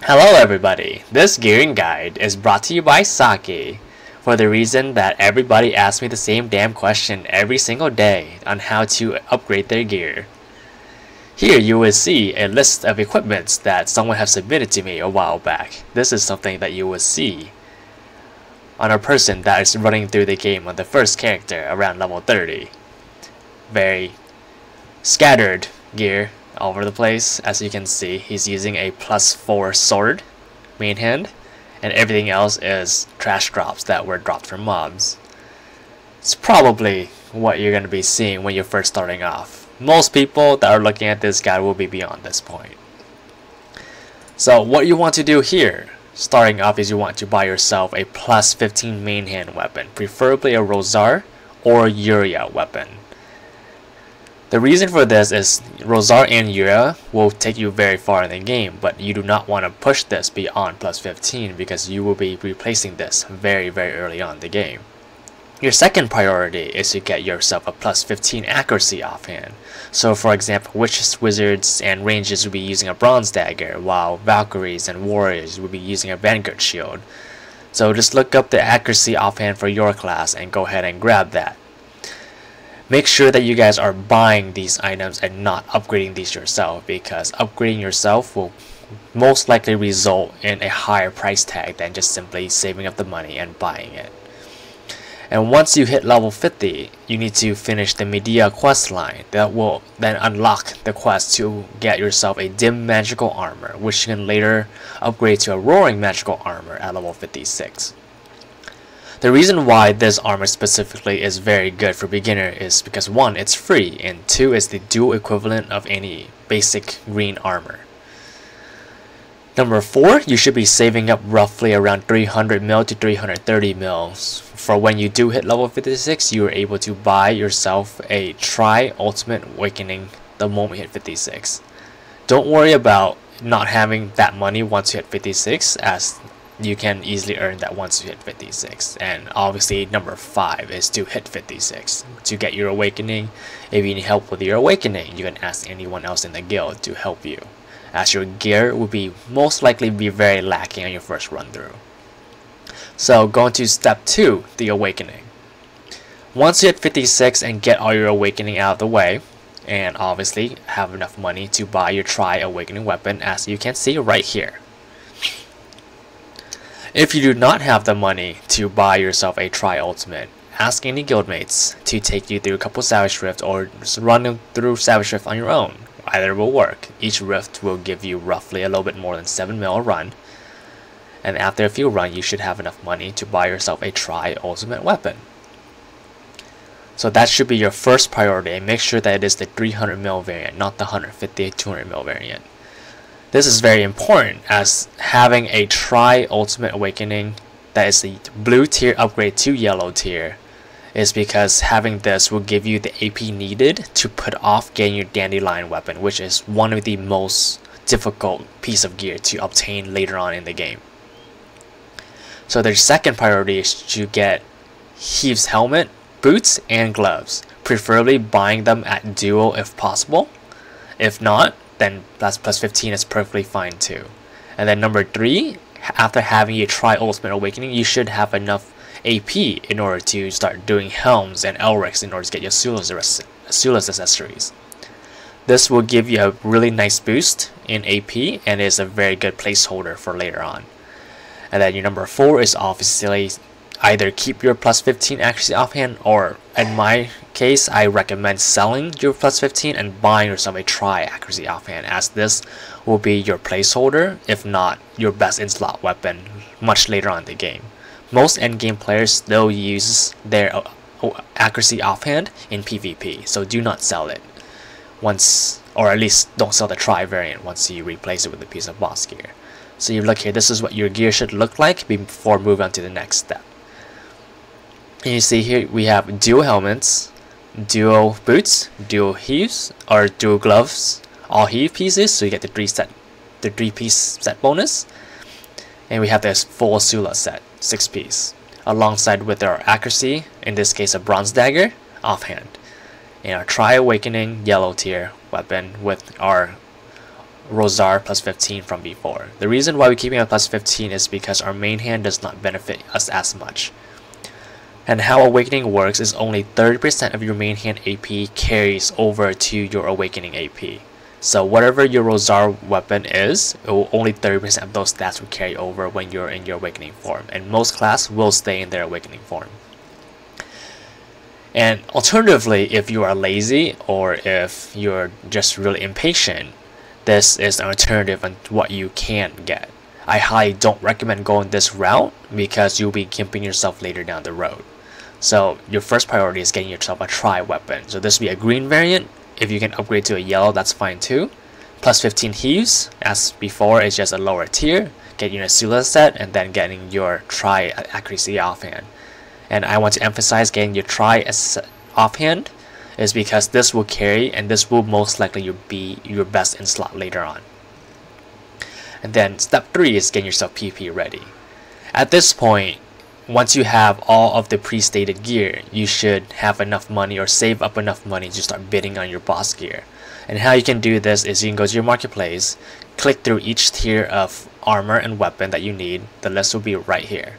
Hello everybody, this gearing guide is brought to you by Saki for the reason that everybody asks me the same damn question every single day on how to upgrade their gear. Here you will see a list of equipments that someone has submitted to me a while back. This is something that you will see on a person that is running through the game on the first character around level 30. Very scattered gear all over the place. As you can see, he's using a +4 sword main hand, and everything else is trash drops that were dropped from mobs. It's probably what you're going to be seeing when you're first starting off. Most people that are looking at this guide will be beyond this point. So what you want to do here starting off is you want to buy yourself a +15 main hand weapon, preferably a Rosar or Yuria weapon. The reason for this is Rosar and Yuria will take you very far in the game, but you do not want to push this beyond +15 because you will be replacing this very early on in the game. Your second priority is to get yourself a +15 accuracy offhand. So for example, witches, wizards, and ranges will be using a bronze dagger, while Valkyries and warriors will be using a vanguard shield. So just look up the accuracy offhand for your class and go ahead and grab that. Make sure that you guys are buying these items and not upgrading these yourself, because upgrading yourself will most likely result in a higher price tag than just simply saving up the money and buying it. And once you hit level 50, you need to finish the Medea quest line. That will then unlock the quest to get yourself a dim magical armor, which you can later upgrade to a roaring magical armor at level 56. The reason why this armor specifically is very good for beginner is because 1, it's free, and 2, it's the dual equivalent of any basic green armor. Number 4, you should be saving up roughly around 300 mil to 330 mils. For when you do hit level 56, you are able to buy yourself a Ultimate Awakening the moment you hit 56. Don't worry about not having that money once you hit 56, as you can easily earn that once you hit 56. And obviously number 5 is to hit 56 to get your awakening. If you need help with your awakening, you can ask anyone else in the guild to help you, as your gear will be most likely be very lacking on your first run through. So going to step 2, the awakening. Once you hit 56 and get all your awakening out of the way, and obviously have enough money to buy your awakening weapon, as you can see right here. If you do not have the money to buy yourself a ultimate, ask any guildmates to take you through a couple Savage Rift, or just run through Savage Rift on your own. Either will work. Each rift will give you roughly a little bit more than 7 mil a run, and after a few runs you should have enough money to buy yourself a ultimate weapon. So that should be your first priority, and make sure that it is the 300 mil variant, not the 150 200 mil variant. This is very important, as having a ultimate awakening that is the blue tier upgrade to yellow tier is because having this will give you the AP needed to put off getting your dandelion weapon, which is one of the most difficult piece of gear to obtain later on in the game. So their second priority is to get Heave's helmet, boots, and gloves, preferably buying them at duo if possible. If not, then +15 is perfectly fine too. And then number 3, after having a ultimate awakening, you should have enough AP in order to start doing helms and Elrics in order to get your Sula's accessories. This will give you a really nice boost in AP and is a very good placeholder for later on. And then your number 4 is obviously either keep your +15 accuracy offhand, or in my case I recommend selling your +15 and buying yourself a accuracy offhand, as this will be your placeholder, if not your best in-slot weapon much later on in the game. Most endgame players still use their accuracy offhand in PvP, so do not sell it once, or at least don't sell the variant once you replace it with a piece of boss gear. So you look here, this is what your gear should look like before moving on to the next step. And you see here we have dual helmets, dual boots, dual heaves, or dual gloves, all heave pieces, so you get the 3-piece set bonus. And we have this full Sula set, 6-piece, alongside with our accuracy, in this case a bronze dagger, offhand, and our awakening yellow tier weapon with our Rosar plus 15 from before. The reason why we're keeping it plus 15 is because our main hand does not benefit us as much. And how Awakening works is only 30% of your main hand AP carries over to your Awakening AP. So whatever your Rosar weapon is, only 30% of those stats will carry over when you're in your Awakening form. And most class will stay in their Awakening form. And alternatively, if you are lazy or if you're just really impatient, this is an alternative on what you can get. I highly don't recommend going this route because you'll be gimping yourself later down the road. So your first priority is getting yourself a tri weapon. So this will be a green variant. If you can upgrade to a yellow, that's fine too. Plus 15 heaves, as before, is just a lower tier. Getting a Sula set and then getting your tri accuracy offhand. And I want to emphasize getting your tri offhand is because this will carry and this will most likely be your best in slot later on. And then step 3 is getting yourself PP ready. At this point, once you have all of the pre-stated gear, you should have enough money or save up enough money to start bidding on your boss gear. And how you can do this is you can go to your marketplace, click through each tier of armor and weapon that you need. The list will be right here.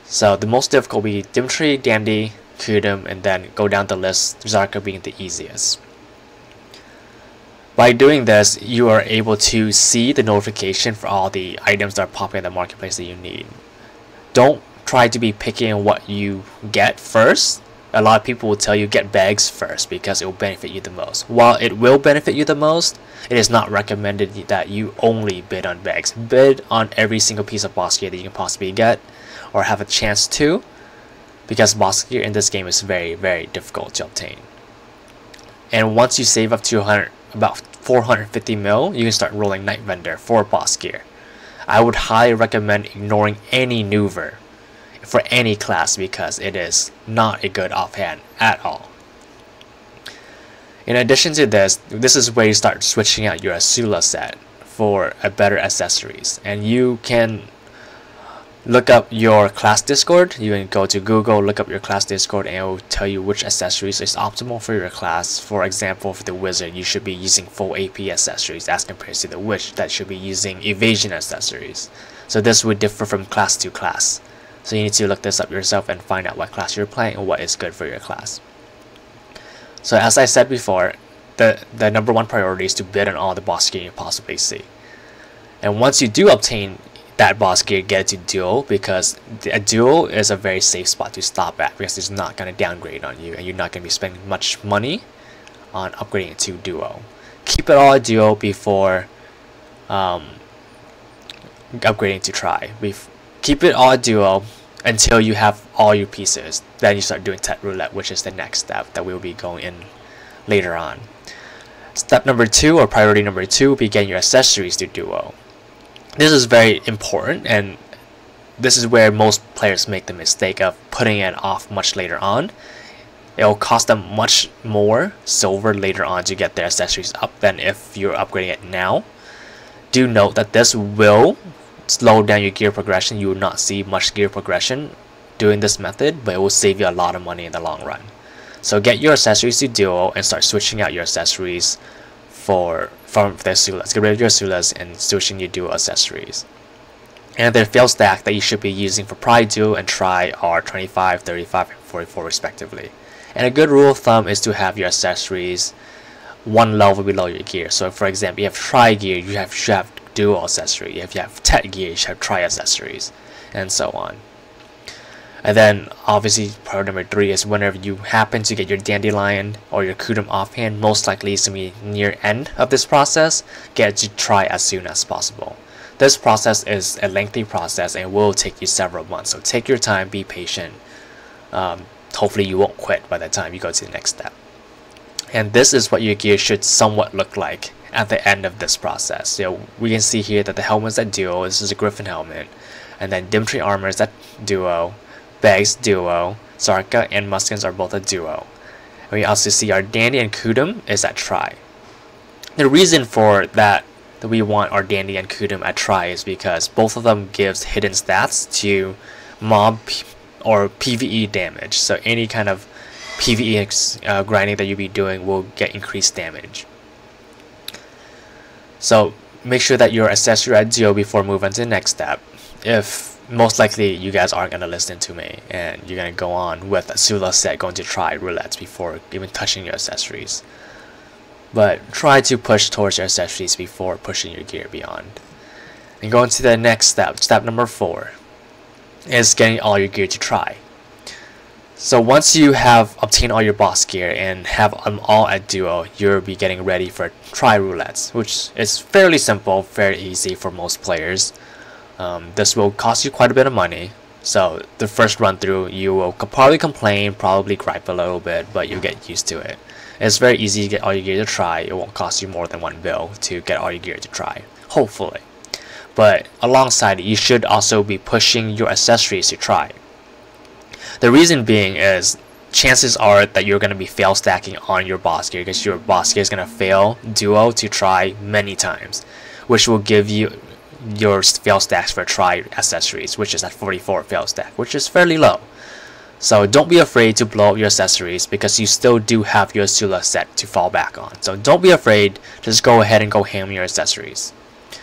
So the most difficult will be Dimitri, Dandy, Kudum, and then go down the list, Zarka being the easiest. By doing this, you are able to see the notification for all the items that are popping in the marketplace that you need. Don't try to be picky on what you get first. A lot of people will tell you get bags first because it will benefit you the most. While it will benefit you the most, it is not recommended that you only bid on bags. Bid on every single piece of boss gear that you can possibly get or have a chance to, because boss gear in this game is very, very difficult to obtain. And once you save up to about 450 mil, you can start rolling Night Vendor for boss gear. I would highly recommend ignoring any Nuver for any class because it is not a good offhand at all. In addition to this, this is where you start switching out your Asula set for a better accessories. And you can look up your class Discord. You can go to Google, look up your class Discord, and it will tell you which accessories is optimal for your class. For example, for the wizard, you should be using full AP accessories as compared to the witch that should be using evasion accessories. So this would differ from class to class. So you need to look this up yourself and find out what class you're playing and what is good for your class. So as I said before, the number one priority is to bid on all the boss gear you possibly see. And once you do obtain that boss gear, get it to duo, because a duo is a very safe spot to stop at because it's not going to downgrade on you and you're not going to be spending much money on upgrading it to duo. Keep it all a duo before upgrading to tri. Keep it all a duo until you have all your pieces. Then you start doing Tet Roulette, which is the next step that we'll be going in later on. Step number 2, or priority number 2, will be getting your accessories to duo. This is very important, and this is where most players make the mistake of putting it off much later on. It will cost them much more silver later on to get their accessories up than if you're upgrading it now. Do note that this will slow down your gear progression. You will not see much gear progression doing this method, but it will save you a lot of money in the long run. So get your accessories to duo and start switching out your accessories from the Sulas. Get rid of your Sulas and switching your duo accessories. And the fail stack that you should be using for Pride Duo and Tri are 25, 35, and 44 respectively. And a good rule of thumb is to have your accessories one level below your gear. So for example, you have Tri gear, you should have duo accessory. If you have Tet gear, you should have Tri accessories, and so on. And then obviously priority number 3 is whenever you happen to get your Dandelion or your Kudum offhand, most likely it's going to be near end of this process, get it to Tri as soon as possible. This process is a lengthy process and will take you several months, so take your time, be patient. Hopefully you won't quit by the time you go to the next step. And this is what your gear should somewhat look like at the end of this process. So we can see here that the helmet's at duo. This is a Griffin helmet, and then Dimitri armor is at duo, bags duo, Zarka and Muskins are both a duo. And we also see our Dandy and Kudum is at Tri. The reason for that we want our Dandy and Kudum at Tri is because both of them gives hidden stats to mob or PvE damage. So any kind of PvE grinding that you'll be doing will get increased damage. So make sure that your accessory at 0 before moving on to the next step. If most likely you guys aren't gonna listen to me and you're gonna go on with a Sula set, going to try roulettes before even touching your accessories. But try to push towards your accessories before pushing your gear beyond. And going to the next step, step number 4, is getting all your gear to try. So once you have obtained all your boss gear and have them all at duo, you'll be getting ready for try roulettes, which is fairly simple, very easy for most players. This will cost you quite a bit of money, so the first run through you will probably complain, probably gripe a little bit, but you'll get used to it. It's very easy to get all your gear to try. It won't cost you more than 1 bill to get all your gear to try, hopefully. But alongside it, you should also be pushing your accessories to try. The reason being is chances are that you're going to be fail stacking on your boss gear, because your boss gear is going to fail duo to try many times, which will give you your fail stacks for try accessories, which is at 44 fail stack, which is fairly low. So don't be afraid to blow up your accessories, because you still do have your Sula set to fall back on. So don't be afraid, just go ahead and go ham your accessories.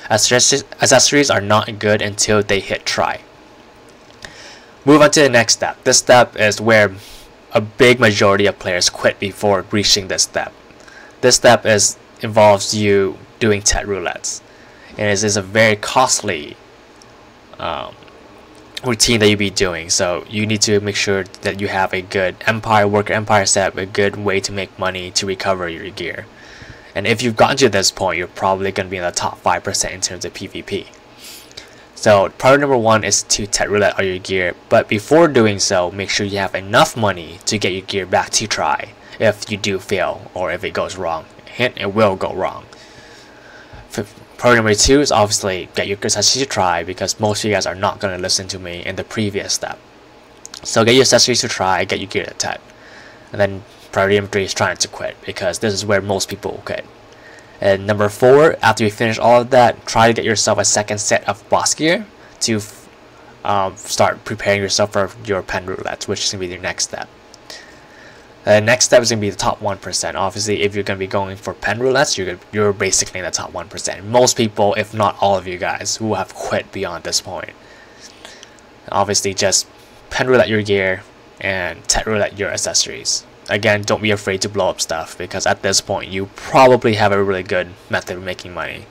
Accessories are not good until they hit try. Move on to the next step. This step is where a big majority of players quit before reaching this step. This step involves you doing TET roulettes, and it is a very costly routine that you'll be doing. So you need to make sure that you have a good worker empire set, a good way to make money to recover your gear. And if you've gotten to this point, you're probably going to be in the top 5% in terms of PvP. So priority number 1 is to TET roulette all your gear, but before doing so, make sure you have enough money to get your gear back to try if you do fail, or if it goes wrong. Hint, it will go wrong. Priority number 2 is obviously get your accessories to try, because most of you guys are not going to listen to me in the previous step. So get your accessories to try, get your gear to TET. And then priority number 3 is trying to quit, because this is where most people will quit. And number 4, after you finish all of that, try to get yourself a second set of boss gear to start preparing yourself for your pen roulettes, which is going to be your next step. The next step is going to be the top 1%. Obviously, if you're going to be going for pen roulettes, you're basically in the top 1%. Most people, if not all of you guys, who have quit beyond this point. Obviously, just pen roulette your gear and TET roulette your accessories. Again, don't be afraid to blow up stuff, because at this point you probably have a really good method of making money.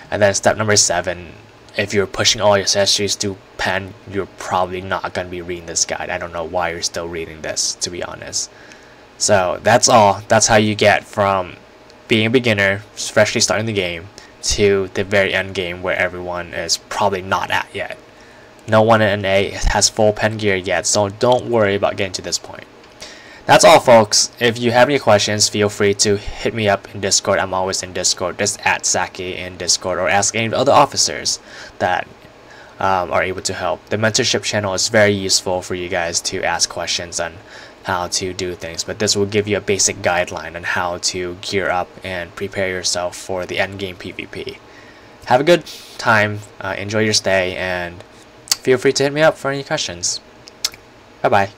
And then step number 7, if you're pushing all your accessories to pen, you're probably not going to be reading this guide. I don't know why you're still reading this, to be honest. So that's all. That's how you get from being a beginner, freshly starting the game, to the very end game where everyone is probably not at yet. No one in NA has full pen gear yet, so don't worry about getting to this point. That's all, folks. If you have any questions, feel free to hit me up in Discord. I'm always in Discord. Just at Saki in Discord, or ask any of the other officers that are able to help. The mentorship channel is very useful for you guys to ask questions on how to do things, but this will give you a basic guideline on how to gear up and prepare yourself for the end game PvP. Have a good time, enjoy your stay, and feel free to hit me up for any questions. Bye bye.